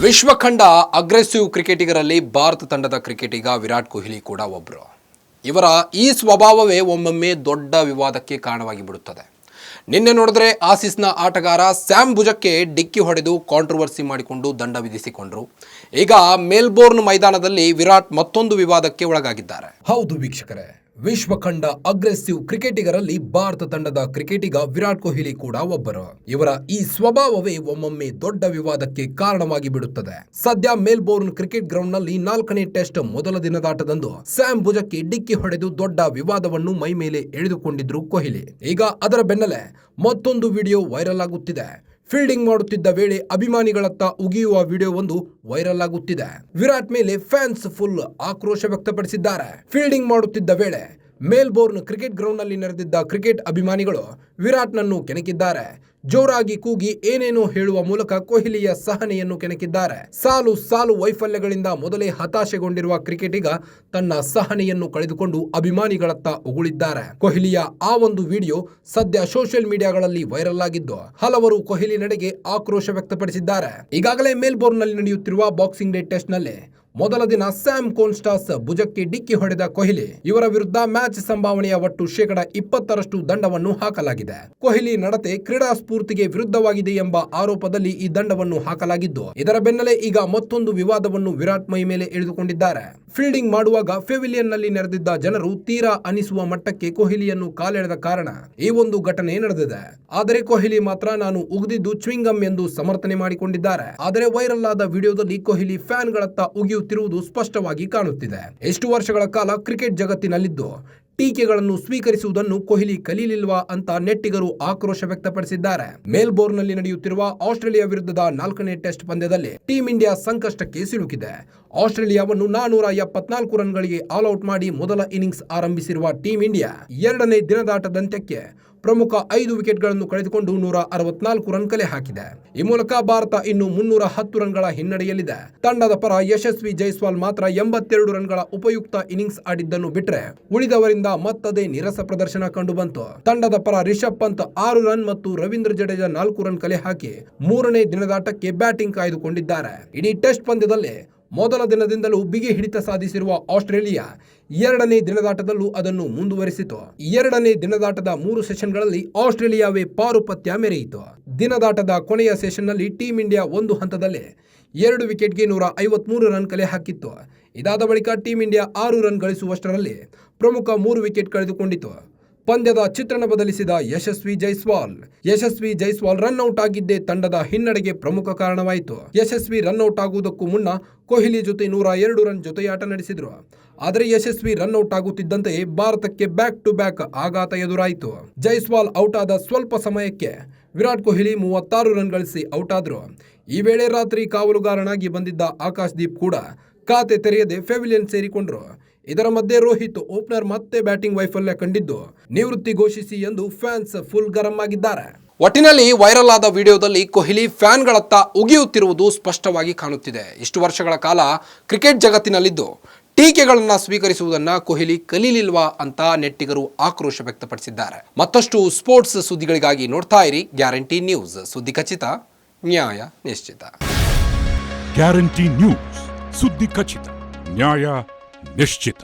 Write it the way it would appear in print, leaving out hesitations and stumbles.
ವಿಶ್ವಖಂಡ aggressive ಕ್ರಿಕೆಟಿಗರಲ್ಲಿ Bharat ತಂಡದ ಕ್ರಿಕೆಟಿಗ ವಿರಾಟ್ ಕೊಹ್ಲಿ ಕೂಡ ಒಬ್ಬರು. ಇವರ ಈ ಸ್ವಭಾವವೇ ಒಮ್ಮೊಮ್ಮೆ ದೊಡ್ಡ ವಿವಾದಕ್ಕೆ ಕಾರಣವಾಗಿ ಬಿಡುತ್ತದೆ. ನಿನ್ನೆ ನೋಡಿದ್ರೆ ಆಸೀಸ್ನ ಆಟಗಾರ ಸ್ಯಾಮ್ ಭುಜಕ್ಕೆ ಡಿಕ್ಕಿ ಹೊಡೆದು ಕಾಂಟ್ರವರ್ಸಿ ಮಾಡಿಕೊಂಡು ದಂಡ ವಿಧಿಸಿಕೊಂಡರು. ಈಗ ಮೆಲ್ಬೋರ್ನ್ ಮೈದಾನದಲ್ಲಿ ವಿರಾಟ್ ಮತ್ತೊಂದು ವಿವಾದಕ್ಕೆ ಒಳಗಾಗಿದ್ದಾರೆ. ಹೌದು ವೀಕ್ಷಕರೇ, ವಿಶ್ವಖಂಡ ಅಗ್ರೆಸಿವ್ ಕ್ರಿಕೆಟಿಗರಲ್ಲಿ ಭಾರತ ತಂಡದ ಕ್ರಿಕೆಟಿಗ ವಿರಾಟ್ ಕೊಹ್ಲಿ ಕೂಡ ಒಬ್ಬರು. ಇವರ ಈ ಸ್ವಭಾವವೇ ಒಮ್ಮೊಮ್ಮೆ ದೊಡ್ಡ ವಿವಾದಕ್ಕೆ ಕಾರಣವಾಗಿ ಬಿಡುತ್ತದೆ. ಸದ್ಯ ಮೆಲ್ಬೋರ್ನ್ ಕ್ರಿಕೆಟ್ ಗ್ರೌಂಡ್ ನಲ್ಲಿ 4ನೇ ಟೆಸ್ಟ್ ಮೊದಲ ದಿನದಾಟದಂದು ಸ್ಯಾಮ್ ಭುಜಕ್ಕೆ ಡಿಕ್ಕಿ ಹೊಡೆದು ದೊಡ್ಡ ವಿವಾದವನ್ನು ಮೈ ಮೇಲೆ ಎಳೆದುಕೊಂಡಿದ್ರು ಕೊಹ್ಲಿ. ಈಗ ಅದರ ಬೆನ್ನಲ್ಲೇ ಮತ್ತೊಂದು ವಿಡಿಯೋ ವೈರಲ್ ಆಗುತ್ತಿದೆ. ಫೀಲ್ಡಿಂಗ್ ಮಾಡುತ್ತಿದ್ದ ವೇಳೆ ಅಭಿಮಾನಿಗಳತ್ತ ಉಗಿಯುವ ವಿಡಿಯೋವೊಂದು ವೈರಲ್ ಆಗುತ್ತಿದೆ. ವಿರಾಟ್ ಮೇಲೆ ಫ್ಯಾನ್ಸ್ ಫುಲ್ ಆಕ್ರೋಶ ವ್ಯಕ್ತಪಡಿಸಿದ್ದಾರೆ. ಫೀಲ್ಡಿಂಗ್ ಮಾಡುತ್ತಿದ್ದ ವೇಳೆ ಮೆಲ್ಬೋರ್ನ್ ಕ್ರಿಕೆಟ್ ಗ್ರೌಂಡ್ ನಲ್ಲಿ ನೆರೆದಿದ್ದ ಕ್ರಿಕೆಟ್ ಅಭಿಮಾನಿಗಳು ವಿರಾಟ್ನನ್ನು ಕೆಣಕಿದ್ದಾರೆ. ಜೋರಾಗಿ ಕೂಗಿ ಏನೇನೋ ಹೇಳುವ ಮೂಲಕ ಕೊಹ್ಲಿಯ ಸಹನೆಯನ್ನು ಕೆಣಕಿದ್ದಾರೆ. ಸಾಲು ಸಾಲು ವೈಫಲ್ಯಗಳಿಂದ ಮೊದಲೇ ಹತಾಶೆಗೊಂಡಿರುವ ಕ್ರಿಕೆಟಿಗ ತನ್ನ ಸಹನೆಯನ್ನು ಕಳೆದುಕೊಂಡು ಅಭಿಮಾನಿಗಳತ್ತ ಉಗುಳಿದ್ದಾರೆ. ಕೊಹ್ಲಿಯ ಆ ಒಂದು ವಿಡಿಯೋ ಸದ್ಯ ಸೋಷಿಯಲ್ ಮೀಡಿಯಾಗಳಲ್ಲಿ ವೈರಲ್ ಆಗಿದ್ದು ಹಲವರು ಕೊಹ್ಲಿ ನಡೆಗೆ ಆಕ್ರೋಶ ವ್ಯಕ್ತಪಡಿಸಿದ್ದಾರೆ. ಈಗಾಗಲೇ ಮೆಲ್ಬೋರ್ನ್ ನಲ್ಲಿ ನಡೆಯುತ್ತಿರುವ ಬಾಕ್ಸಿಂಗ್ ಡೇ ಟೆಸ್ಟ್ ನಲ್ಲಿ ಮೊದಲ ದಿನ ಸ್ಯಾಮ್ ಕೋನ್ಸ್ಟಾಸ್ ಭುಜಕ್ಕೆ ಡಿಕ್ಕಿ ಹೊಡೆದ ಕೊಹ್ಲಿ ಇವರ ವಿರುದ್ಧ ಮ್ಯಾಚ್ ಸಂಭಾವನೆಯ ಒಟ್ಟು 20% ದಂಡವನ್ನು ಹಾಕಲಾಗಿದೆ. ಕೊಹ್ಲಿ ನಡತೆ ಕ್ರೀಡಾ ಸ್ಫೂರ್ತಿಗೆ ವಿರುದ್ಧವಾಗಿದೆ ಎಂಬ ಆರೋಪದಲ್ಲಿ ಈ ದಂಡವನ್ನು ಹಾಕಲಾಗಿದ್ದು, ಇದರ ಬೆನ್ನಲ್ಲೇ ಈಗ ಮತ್ತೊಂದು ವಿವಾದವನ್ನು ವಿರಾಟ್ ಮೈ ಮೇಲೆ ಎಳೆದುಕೊಂಡಿದ್ದಾರೆ. ಫೀಲ್ಡಿಂಗ್ ಮಾಡುವಾಗ ಪೆವಿಲಿಯನ್ ನಲ್ಲಿ ನೆರೆದಿದ್ದ ಜನರು ತೀರಾ ಅನಿಸುವ ಮಟ್ಟಕ್ಕೆ ಕೊಹ್ಲಿಯನ್ನು ಕಾಲೆಳೆದ ಕಾರಣ ಈ ಒಂದು ಘಟನೆ ನಡೆದಿದೆ. ಆದರೆ ಕೊಹ್ಲಿ ಮಾತ್ರ ನಾನು ಉಗಿದಿದ್ದು ಚ್ವಿಂಗಮ್ ಎಂದು ಸಮರ್ಥನೆ ಮಾಡಿಕೊಂಡಿದ್ದಾರೆ. ಆದರೆ ವೈರಲ್ ಆದ ವಿಡಿಯೋದಲ್ಲಿ ಕೊಹ್ಲಿ ಫ್ಯಾನ್ಗಳತ್ತ ಉಗಿಯುತ್ತಿರುವುದು ಸ್ಪಷ್ಟವಾಗಿ ಕಾಣುತ್ತಿದೆ. ಎಷ್ಟು ವರ್ಷಗಳ ಕಾಲ ಕ್ರಿಕೆಟ್ ಜಗತ್ತಿನಲ್ಲಿದ್ದು ಟೀಕೆಗಳನ್ನು ಸ್ವೀಕರಿಸುವುದನ್ನು ಕೊಹ್ಲಿ ಕಲೀಲಿಲ್ವಾ ಅಂತ ನೆಟ್ಟಿಗರು ಆಕ್ರೋಶ ವ್ಯಕ್ತಪಡಿಸಿದ್ದಾರೆ. ಮೆಲ್ಬೋರ್ನ್ ನಲ್ಲಿ ನಡೆಯುತ್ತಿರುವ ಆಸ್ಟ್ರೇಲಿಯಾ ವಿರುದ್ಧದ 4ನೇ ಟೆಸ್ಟ್ ಪಂದ್ಯದಲ್ಲಿ ಟೀಂ ಇಂಡಿಯಾ ಸಂಕಷ್ಟಕ್ಕೆ ಸಿಲುಕಿದೆ. ಆಸ್ಟ್ರೇಲಿಯಾವನ್ನು 474 ರನ್ಗಳಿಗೆ ಆಲ್ಔಟ್ ಮಾಡಿ ಮೊದಲ ಇನ್ನಿಂಗ್ಸ್ ಆರಂಭಿಸಿರುವ ಟೀಂ ಇಂಡಿಯಾ 2ನೇ ದಿನದಾಟದಂತ್ಯಕ್ಕೆ ಪ್ರಮುಖ 5 ವಿಕೆಟ್ಗಳನ್ನು ಕಳೆದುಕೊಂಡು 164 ರನ್ ಕಲೆ ಹಾಕಿದೆ. ಈ ಮೂಲಕ ಭಾರತ ಇನ್ನು 310 ರನ್ಗಳ ಹಿನ್ನಡೆಯಲ್ಲಿದೆ. ತಂಡದ ಪರ ಯಶಸ್ವಿ ಜೈಸ್ವಾಲ್ ಮಾತ್ರ 82 ರನ್ಗಳ ಉಪಯುಕ್ತ ಇನ್ನಿಂಗ್ಸ್ ಆಡಿದ್ದನ್ನು ಬಿಟ್ಟರೆ ಉಳಿದವರಿಂದ ಮತ್ತದೇ ನೀರಸ ಪ್ರದರ್ಶನ ಕಂಡುಬಂತು. ತಂಡದ ಪರ ರಿಷಬ್ ಪಂತ್ 6 ರನ್ ಮತ್ತು ರವೀಂದ್ರ ಜಡೇಜಾ 4 ರನ್ ಕಲೆ ಹಾಕಿ 3ನೇ ದಿನದಾಟಕ್ಕೆ ಬ್ಯಾಟಿಂಗ್ ಕಾಯ್ದುಕೊಂಡಿದ್ದಾರೆ. ಇಡೀ ಟೆಸ್ಟ್ ಪಂದ್ಯದಲ್ಲಿ ಮೊದಲ ದಿನದಿಂದಲೂ ಬಿಗಿ ಹಿಡಿತ ಸಾಧಿಸಿರುವ ಆಸ್ಟ್ರೇಲಿಯಾ 2ನೇ ದಿನದಾಟದಲ್ಲೂ ಅದನ್ನು ಮುಂದುವರಿಸಿತು. 2ನೇ ದಿನದಾಟದ 3 ಸೆಷನ್ಗಳಲ್ಲಿ ಆಸ್ಟ್ರೇಲಿಯಾವೇ ಪಾರುಪತ್ಯ ಮೆರೆಯಿತು. ದಿನದಾಟದ ಕೊನೆಯ ಸೆಷನ್ನಲ್ಲಿ ಟೀಂ ಇಂಡಿಯಾ ಒಂದು ಹಂತದಲ್ಲಿ 2 ವಿಕೆಟ್ಗೆ 153 ರನ್ ಕಲೆ ಹಾಕಿತ್ತು. ಇದಾದ ಬಳಿಕ ಟೀಂ ಇಂಡಿಯಾ 6 ರನ್ ಗಳಿಸುವಷ್ಟರಲ್ಲಿ ಪ್ರಮುಖ 3 ವಿಕೆಟ್ ಕಳೆದುಕೊಂಡಿತು. ಪಂದ್ಯದ ಚಿತ್ರಣ ಬದಲಿಸಿದ ಯಶಸ್ವಿ ಜೈಸ್ವಾಲ್ ರನ್ಔಟ್ ಆಗಿದ್ದೇ ತಂಡದ ಹಿನ್ನಡೆಗೆ ಪ್ರಮುಖ ಕಾರಣವಾಯಿತು. ಯಶಸ್ವಿ ರನ್ಔಟ್ ಆಗುವುದಕ್ಕೂ ಮುನ್ನ ಕೊಹ್ಲಿ ಜೊತೆ 102 ರನ್ ಜೊತೆಯಾಟ ನಡೆಸಿದ್ರು. ಆದರೆ ಯಶಸ್ವಿ ರನ್ಔಟ್ ಆಗುತ್ತಿದ್ದಂತೆಯೇ ಭಾರತಕ್ಕೆ ಬ್ಯಾಕ್ ಟು ಬ್ಯಾಕ್ ಆಘಾತ ಎದುರಾಯಿತು. ಜೈಸ್ವಾಲ್ ಔಟ್ ಆದ ಸ್ವಲ್ಪ ಸಮಯಕ್ಕೆ ವಿರಾಟ್ ಕೊಹ್ಲಿ 36 ರನ್ ಗಳಿಸಿ ಔಟ್ ಆದ್ರು. ಈ ವೇಳೆ ರಾತ್ರಿ ಕಾವಲುಗಾರನಾಗಿ ಬಂದಿದ್ದ ಆಕಾಶ್ ದೀಪ್ ಕೂಡ ಖಾತೆ ತೆರೆಯದೆ ಪೆವಿಲಿಯನ್ ಸೇರಿಕೊಂಡ್ರು. ಇದರ ಮಧ್ಯೆ ರೋಹಿತ್ ಓಪನರ್ ಮತ್ತೆ ಬ್ಯಾಟಿಂಗ್ ವೈಫಲ್ಯ ಕಂಡಿದ್ದು ನಿವೃತ್ತಿ ಘೋಷಿಸಿ ಎಂದು ಫ್ಯಾನ್ಸ್ ಫುಲ್ ಗರಂ ಆಗಿದ್ದಾರೆ. ಒಟ್ಟಿನಲ್ಲಿ ವೈರಲ್ ಆದ ವಿಡಿಯೋದಲ್ಲಿ ಕೊಹ್ಲಿ ಫ್ಯಾನ್ಗಳತ್ತ ಉಗಿಯುತ್ತಿರುವುದು ಸ್ಪಷ್ಟವಾಗಿ ಕಾಣುತ್ತಿದೆ. ಇಷ್ಟು ವರ್ಷಗಳ ಕಾಲ ಕ್ರಿಕೆಟ್ ಜಗತ್ತಿನಲ್ಲಿದ್ದು ಟೀಕೆಗಳನ್ನು ಸ್ವೀಕರಿಸುವುದನ್ನು ಕೊಹ್ಲಿ ಕಲೀಲಿಲ್ವಾ ಅಂತ ನೆಟ್ಟಿಗರು ಆಕ್ರೋಶ ವ್ಯಕ್ತಪಡಿಸಿದ್ದಾರೆ. ಮತ್ತಷ್ಟು ಸ್ಪೋರ್ಟ್ಸ್ ಸುದ್ದಿಗಳಿಗಾಗಿ ನೋಡ್ತಾ ಇರಿ ಗ್ಯಾರಂಟಿ ನ್ಯೂಸ್. ಸುದ್ದಿ ಖಚಿತ, ನ್ಯಾಯ ನಿಶ್ಚಿತ. ಗ್ಯಾರಂಟಿ ನ್ಯೂಸ್, ಸುದ್ದಿ ಖಚಿತ, ನ್ಯಾಯ ನಿಶ್ಚಿತ.